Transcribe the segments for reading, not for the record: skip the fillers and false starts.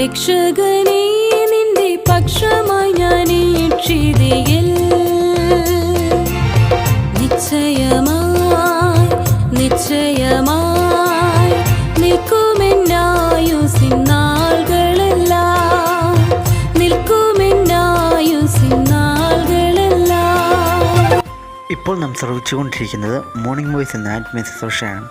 രക്ഷകനേ നിന്റെ പക്ഷമായി ഞാൻ ഈക്ഷിതിയിൽ നിശ്ചയമായി നിൽക്കുമെന്നായുസിൻ നാളുകളെല്ലാം ഇപ്പോൾ നാം ശ്രവിച്ചുകൊണ്ടിരിക്കുന്നത് മോർണിംഗ് വോയിസ് എന്ന ആത്മീയ ശുശ്രൂഷയാണ്.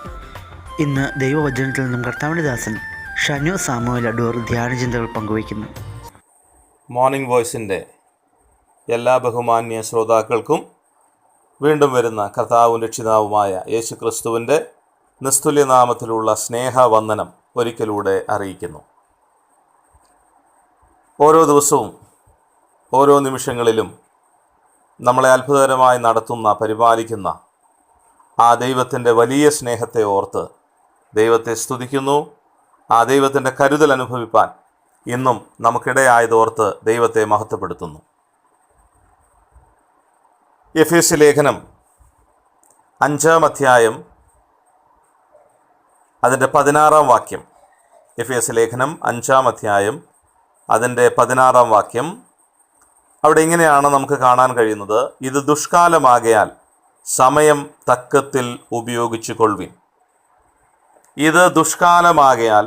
ഇന്ന് ദൈവവചനത്തിൽ നിന്നും കർത്താവിൻ്റെ ദാസൻ ഷനു സാമുവേൽ അടൂർ ധ്യാനചിന്തകൾ പങ്കുവയ്ക്കുന്നു. മോർണിംഗ് വോയിസിൻ്റെ എല്ലാ ബഹുമാന്യ ശ്രോതാക്കൾക്കും വീണ്ടും വരുന്ന കർത്താവും രക്ഷിതാവുമായ യേശു ക്രിസ്തുവിൻ്റെ നിസ്തുല്യനാമത്തിലുള്ള സ്നേഹവന്ദനം ഒരിക്കലൂടെ അറിയിക്കുന്നു. ഓരോ ദിവസവും ഓരോ നിമിഷങ്ങളിലും നമ്മളെ അത്ഭുതകരമായി നടത്തുന്ന പരിപാലിക്കുന്ന ആ ദൈവത്തിൻ്റെ വലിയ സ്നേഹത്തെ ഓർത്ത് ദൈവത്തെ സ്തുതിക്കുന്നു. ആ ദൈവത്തിൻ്റെ കരുതൽ അനുഭവിപ്പാൻ ഇന്നും നമുക്കിടയായതോർത്ത് ദൈവത്തെ മഹത്വപ്പെടുത്തുന്നു. എഫേസ്യ ലേഖനം 5-ാം അധ്യായം അതിൻ്റെ 16-ാം വാക്യം. എഫേസ്യ ലേഖനം 5-ാം അധ്യായം അതിൻ്റെ 16-ാം വാക്യം. അവിടെ ഇങ്ങനെയാണ് നമുക്ക് കാണാൻ കഴിയുന്നത്: ഇത് ദുഷ്കാലമാകയാൽ സമയം തക്കത്തിൽ ഉപയോഗിച്ചു കൊള്ളുവിൻ. ഇത് ദുഷ്കാലമാകയാൽ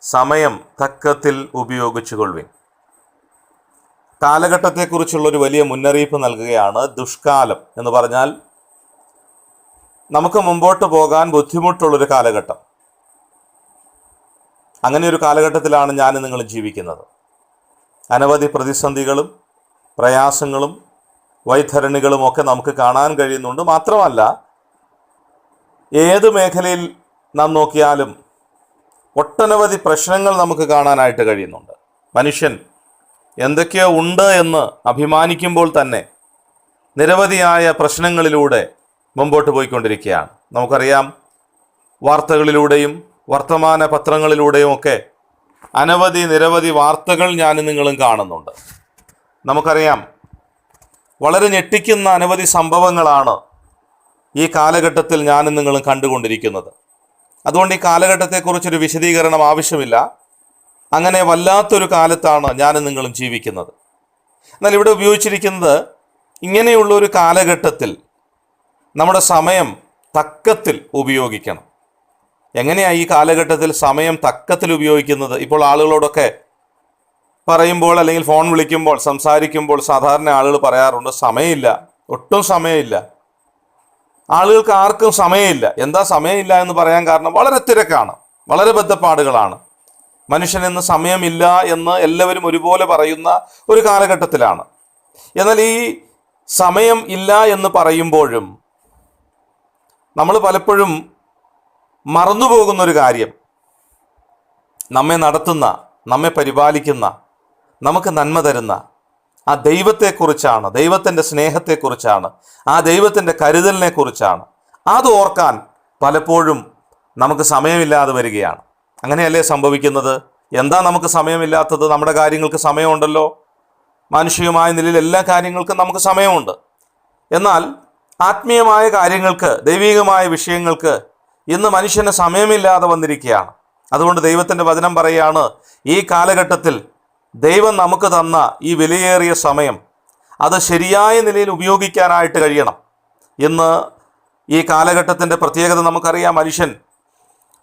സമയം തക്കത്തിൽ ഉപയോഗിച്ചു കൊള്ളുവിൻ. കാലഘട്ടത്തെക്കുറിച്ചുള്ളൊരു വലിയ മുന്നറിയിപ്പ് നൽകുകയാണ്. ദുഷ്കാലം എന്ന് പറഞ്ഞാൽ നമുക്ക് മുമ്പോട്ട് പോകാൻ ബുദ്ധിമുട്ടുള്ളൊരു കാലഘട്ടം. അങ്ങനെ ഒരു കാലഘട്ടത്തിലാണ് ഞാനും നിങ്ങളും ജീവിക്കുന്നത്. അനവധി പ്രതിസന്ധികളും പ്രയാസങ്ങളും വൈതരണികളും ഒക്കെ നമുക്ക് കാണാൻ കഴിയുന്നുണ്ട്. മാത്രമല്ല, ഏത് മേഖലയിൽ നാം നോക്കിയാലും ഒട്ടനവധി പ്രശ്നങ്ങൾ നമുക്ക് കാണാനായിട്ട് കഴിയുന്നുണ്ട്. മനുഷ്യൻ എന്തൊക്കെയോ ഉണ്ട് എന്ന് അഭിമാനിക്കുമ്പോൾ തന്നെ നിരവധിയായ പ്രശ്നങ്ങളിലൂടെ മുമ്പോട്ട് പോയിക്കൊണ്ടിരിക്കുകയാണ്. നമുക്കറിയാം, വാർത്തകളിലൂടെയും വർത്തമാന പത്രങ്ങളിലൂടെയും ഒക്കെ നിരവധി വാർത്തകൾ ഞാനും നിങ്ങളും കാണുന്നുണ്ട്. നമുക്കറിയാം, വളരെ ഞെട്ടിക്കുന്ന അനവധി സംഭവങ്ങളാണ് ഈ കാലഘട്ടത്തിൽ ഞാനും നിങ്ങളും കണ്ടുകൊണ്ടിരിക്കുന്നത്. അതുകൊണ്ട് ഈ കാലഘട്ടത്തെക്കുറിച്ചൊരു വിശദീകരണം ആവശ്യമില്ല. അങ്ങനെ വല്ലാത്തൊരു കാലത്താണ് ഞാനും നിങ്ങളും ജീവിക്കുന്നത്. എന്നാൽ ഇവിടെ ഉപയോഗിച്ചിരിക്കുന്നത് ഇങ്ങനെയുള്ളൊരു കാലഘട്ടത്തിൽ നമ്മുടെ സമയം തക്കത്തിൽ ഉപയോഗിക്കണം. എങ്ങനെയാണ് ഈ കാലഘട്ടത്തിൽ സമയം തക്കത്തിൽ ഉപയോഗിക്കുന്നത്? ഇപ്പോൾ ആളുകളോടൊക്കെ പറയുമ്പോൾ അല്ലെങ്കിൽ ഫോൺ വിളിക്കുമ്പോൾ സംസാരിക്കുമ്പോൾ സാധാരണ ആളുകൾ പറയാറുണ്ട്, സമയമില്ല, ഒട്ടും സമയമില്ല. ആളുകൾക്ക് ആർക്കും സമയമില്ല. എന്താ സമയമില്ല എന്ന് പറയാൻ കാരണം? വളരെ തിരക്കാണ്, വളരെ ബദ്ധപ്പാടുകളാണ്. മനുഷ്യനെന്ന് സമയമില്ല എന്ന് എല്ലാവരും ഒരുപോലെ പറയുന്ന ഒരു കാലഘട്ടത്തിലാണ്. എന്നാൽ ഈ സമയം ഇല്ല എന്ന് പറയുമ്പോഴും നമ്മൾ പലപ്പോഴും മറന്നുപോകുന്നൊരു കാര്യം, നമ്മെ നടത്തുന്ന, നമ്മെ പരിപാലിക്കുന്ന, നമുക്ക് നന്മ തരുന്ന ആ ദൈവത്തെക്കുറിച്ചാണ്, ദൈവത്തിൻ്റെ സ്നേഹത്തെക്കുറിച്ചാണ്, ആ ദൈവത്തിൻ്റെ കരുതലിനെ കുറിച്ചാണ്. അത് ഓർക്കാൻ പലപ്പോഴും നമുക്ക് സമയമില്ലാതെ വരികയാണ്. അങ്ങനെയല്ലേ സംഭവിക്കുന്നത്? എന്താ നമുക്ക് സമയമില്ലാത്തത്? നമ്മുടെ കാര്യങ്ങൾക്ക് സമയമുണ്ടല്ലോ. മാനുഷികമായ നിലയിൽ എല്ലാ കാര്യങ്ങൾക്കും നമുക്ക് സമയമുണ്ട്. എന്നാൽ ആത്മീയമായ കാര്യങ്ങൾക്ക്, ദൈവികമായ വിഷയങ്ങൾക്ക് ഇന്ന് മനുഷ്യന് സമയമില്ലാതെ വന്നിരിക്കുകയാണ്. അതുകൊണ്ട് ദൈവത്തിൻ്റെ വചനം പറയുകയാണ്, ഈ കാലഘട്ടത്തിൽ ദൈവം നമുക്ക് തന്ന ഈ വിലയേറിയ സമയം അത് ശരിയായ നിലയിൽ ഉപയോഗിക്കാനായിട്ട് കഴിയണം. ഇന്ന് ഈ കാലഘട്ടത്തിൻ്റെ പ്രത്യേകത നമുക്കറിയാം. മനുഷ്യൻ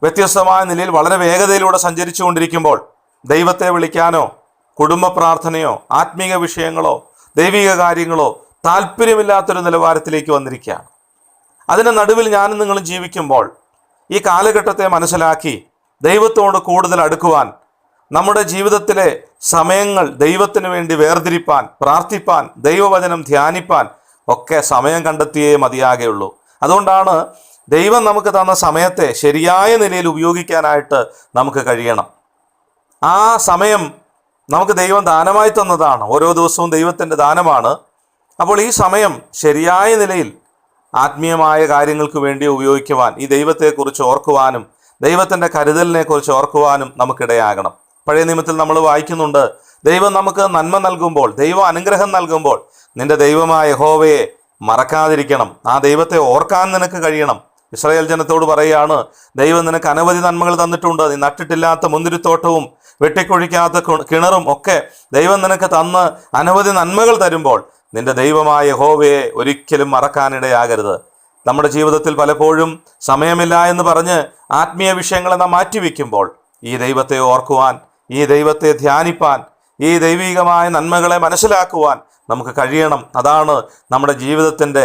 വ്യത്യസ്തമായ നിലയിൽ വളരെ വേഗതയിലൂടെ സഞ്ചരിച്ചു കൊണ്ടിരിക്കുമ്പോൾ ദൈവത്തെ വിളിക്കാനോ കുടുംബ പ്രാർത്ഥനയോ ആത്മീക വിഷയങ്ങളോ ദൈവിക കാര്യങ്ങളോ താല്പര്യമില്ലാത്തൊരു നിലവാരത്തിലേക്ക് വന്നിരിക്കുകയാണ്. അതിൻ്റെ നടുവിൽ ഞാനും നിങ്ങളും ജീവിക്കുമ്പോൾ ഈ കാലഘട്ടത്തെ മനസ്സിലാക്കി ദൈവത്തോട് കൂടുതൽ അടുക്കുവാൻ, നമ്മുടെ ജീവിതത്തിലെ സമയങ്ങൾ ദൈവത്തിന് വേണ്ടി വേർതിരിപ്പാൻ, പ്രാർത്ഥിപ്പാൻ, ദൈവവചനം ധ്യാനിപ്പാൻ ഒക്കെ സമയം കണ്ടെത്തിയേ മതിയാകുള്ളൂ. അതുകൊണ്ടാണ് ദൈവം നമുക്ക് തന്ന സമയത്തെ ശരിയായ നിലയിൽ ഉപയോഗിക്കാനായിട്ട് നമുക്ക് കഴിയണം. ആ സമയം നമുക്ക് ദൈവം ദാനമായി തന്നതാണ്. ഓരോ ദിവസവും ദൈവത്തിൻ്റെ ദാനമാണ്. അപ്പോൾ ഈ സമയം ശരിയായ നിലയിൽ ആത്മീയമായ കാര്യങ്ങൾക്ക് വേണ്ടി ഉപയോഗിക്കുവാൻ, ഈ ദൈവത്തെക്കുറിച്ച് ഓർക്കുവാനും ദൈവത്തിൻ്റെ കരുതലിനെ കുറിച്ച് ഓർക്കുവാനും നമുക്കിടയാകണം. പഴയ നിയമത്തിൽ നമ്മൾ വായിക്കുന്നുണ്ട്, ദൈവം നമുക്ക് നന്മ നൽകുമ്പോൾ, ദൈവം അനുഗ്രഹം നൽകുമ്പോൾ നിന്റെ ദൈവമായ യഹോവയെ മറക്കാതിരിക്കണം, ആ ദൈവത്തെ ഓർക്കാൻ നിനക്ക് കഴിയണം. ഇസ്രായേൽ ജനത്തോട് പറയുകയാണ്, ദൈവം നിനക്ക് അനവധി നന്മകൾ തന്നിട്ടുണ്ട്. നീ നട്ടിട്ടില്ലാത്ത മുന്തിരിത്തോട്ടവും വെട്ടിക്കൊഴിക്കാത്ത കിണറും ഒക്കെ ദൈവം നിനക്ക് തന്ന് അനവധി നന്മകൾ തരുമ്പോൾ നിന്റെ ദൈവമായ യഹോവയെ ഒരിക്കലും മറക്കാനിടയാകരുത്. നമ്മുടെ ജീവിതത്തിൽ പലപ്പോഴും സമയമില്ല എന്ന് പറഞ്ഞ് ആത്മീയ വിഷയങ്ങളെ നാം മാറ്റിവെക്കുമ്പോൾ ഈ ദൈവത്തെ ഓർക്കുവാൻ, ഈ ദൈവത്തെ ധ്യാനിപ്പാൻ, ഈ ദൈവികമായ നന്മകളെ മനസ്സിലാക്കുവാൻ നമുക്ക് കഴിയണം. അതാണ് നമ്മുടെ ജീവിതത്തിൻ്റെ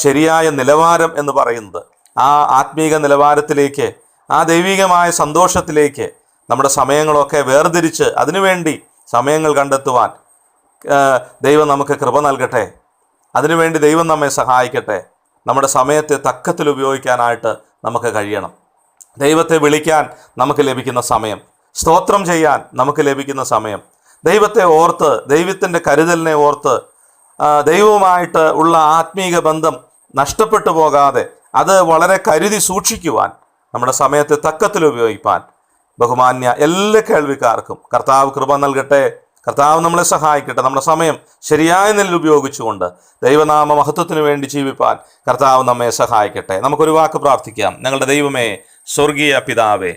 ശരിയായ നിലവാരം എന്ന് പറയുന്നത്. ആ ആത്മീക നിലവാരത്തിലേക്ക്, ആ ദൈവികമായ സന്തോഷത്തിലേക്ക് നമ്മുടെ സമയങ്ങളൊക്കെ വേർതിരിച്ച് അതിനുവേണ്ടി സമയങ്ങൾ കണ്ടെത്തുവാൻ ദൈവം നമുക്ക് കൃപ നൽകട്ടെ. അതിനുവേണ്ടി ദൈവം നമ്മെ സഹായിക്കട്ടെ. നമ്മുടെ സമയത്തെ തക്കത്തിൽ ഉപയോഗിക്കാനായിട്ട് നമുക്ക് കഴിയണം. ദൈവത്തെ വിളിക്കാൻ നമുക്ക് ലഭിക്കുന്ന സമയം, സ്തോത്രം ചെയ്യാൻ നമുക്ക് ലഭിക്കുന്ന സമയം, ദൈവത്തെ ഓർത്ത്, ദൈവത്തിൻ്റെ കരുതലിനെ ഓർത്ത് ദൈവവുമായിട്ട് ഉള്ള ആത്മീക ബന്ധം നഷ്ടപ്പെട്ടു പോകാതെ അത് വളരെ കരുതി സൂക്ഷിക്കുവാൻ, നമ്മുടെ സമയത്തെ തക്കത്തിൽ ഉപയോഗിക്കാൻ ബഹുമാന്യ എല്ലാ കേൾവിക്കാർക്കും കർത്താവ് കൃപ നൽകട്ടെ. കർത്താവ് നമ്മളെ സഹായിക്കട്ടെ. നമ്മുടെ സമയം ശരിയായ നിലയിൽ ഉപയോഗിച്ചുകൊണ്ട് ദൈവനാമ മഹത്വത്തിന് വേണ്ടി ജീവിപ്പാൻ കർത്താവ് നമ്മെ സഹായിക്കട്ടെ. നമുക്കൊരു വാക്ക് പ്രാർത്ഥിക്കാം. ഞങ്ങളുടെ ദൈവമേ, സ്വർഗീയ പിതാവേ,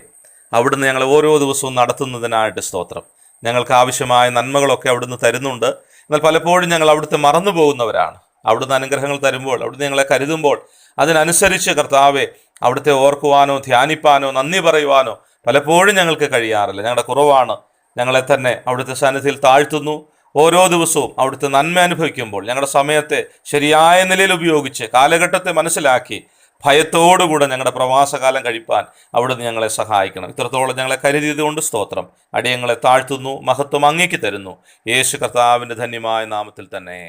അവിടുന്ന് ഞങ്ങളെ ഓരോ ദിവസവും നടത്തുന്നതിനായിട്ട് സ്തോത്രം. ഞങ്ങൾക്ക് ആവശ്യമായ നന്മകളൊക്കെ അവിടുന്ന് തരുന്നുണ്ട്. എന്നാൽ പലപ്പോഴും ഞങ്ങൾ അവിടുത്തെ മറന്നു പോകുന്നവരാണ്. അവിടുന്ന് അനുഗ്രഹങ്ങൾ തരുമ്പോൾ, അവിടുന്ന് ഞങ്ങളെ കരുതുമ്പോൾ അതിനനുസരിച്ച് കർത്താവെ അവിടുത്തെ ഓർക്കുവാനോ ധ്യാനിപ്പാനോ നന്ദി പറയുവാനോ പലപ്പോഴും ഞങ്ങൾക്ക് കഴിയാറില്ല. ഞങ്ങളുടെ കുറവാണ്. ഞങ്ങളെ തന്നെ അവിടുത്തെ സന്നിധിയിൽ താഴ്ത്തുന്നു. ഓരോ ദിവസവും അവിടുത്തെ നന്മ അനുഭവിക്കുമ്പോൾ ഞങ്ങളുടെ സമയത്തെ ശരിയായ നിലയിൽ ഉപയോഗിച്ച് കാലഘട്ടത്തെ മനസ്സിലാക്കി ഭയത്തോടുകൂടെ ഞങ്ങളുടെ പ്രവാസകാലം കഴിപ്പാൻ അവിടുന്ന് ഞങ്ങളെ സഹായിക്കണം. ഇത്രത്തോളം ഞങ്ങളെ കരുതിയത് കൊണ്ട് സ്തോത്രം. അടിയങ്ങളെ താഴ്ത്തുന്നു. മഹത്വം അങ്ങേക്ക് തരുന്നു. യേശു കർത്താവിൻ്റെ ധന്യമായ നാമത്തിൽ തന്നെ.